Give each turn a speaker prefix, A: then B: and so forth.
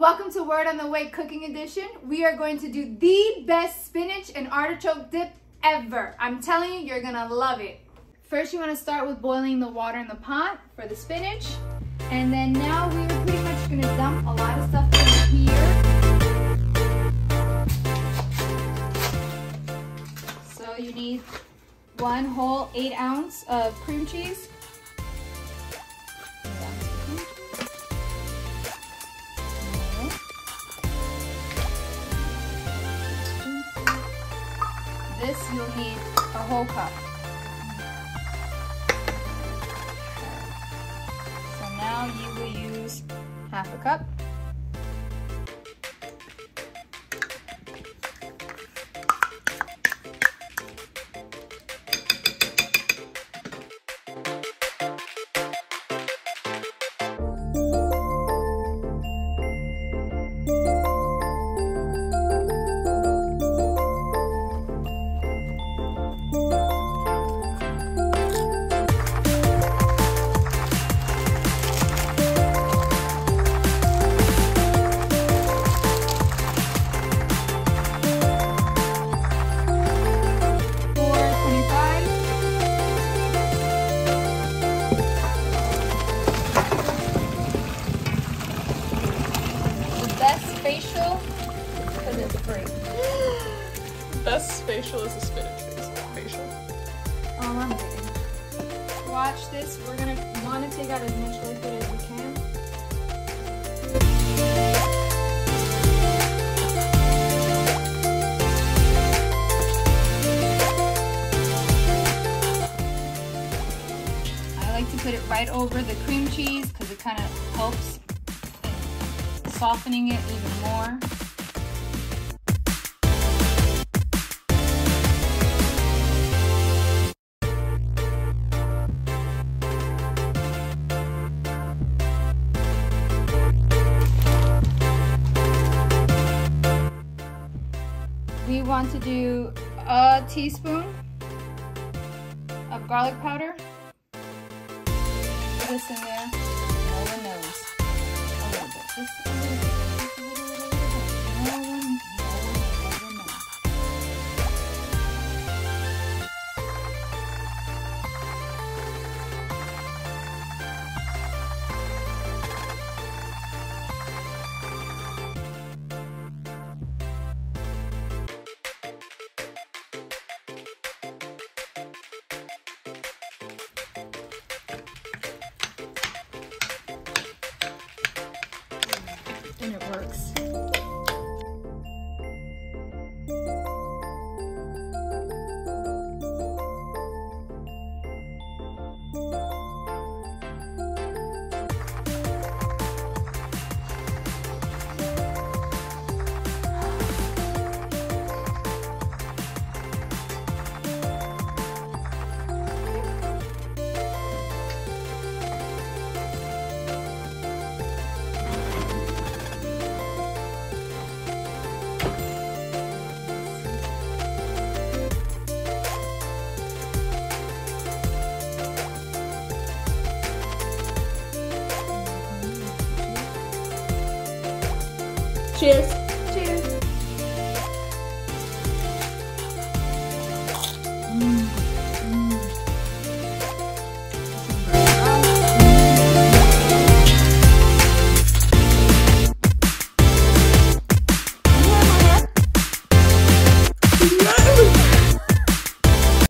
A: Welcome to Word on the Way Cooking Edition. We are going to do the best spinach and artichoke dip ever. I'm telling you, you're gonna love it. First, you wanna start with boiling the water in the pot for the spinach. And then now we're pretty much gonna dump a lot of stuff in here. So you need one whole 8 ounce of cream cheese. This you'll need a whole cup. So now you will use half a cup. Because it's free.
B: Best facial is a spinach facial.
A: Oh, I'm kidding. Watch this. We're going to want to take out as much liquid as we can. I like to put it right over the cream cheese because it kind of helps softening it even more. We want to do a teaspoon of garlic powder. Put this in there. No one knows. A little bit. Just a little bit. Just a little bit. No one ever knows. And it works. Cheers.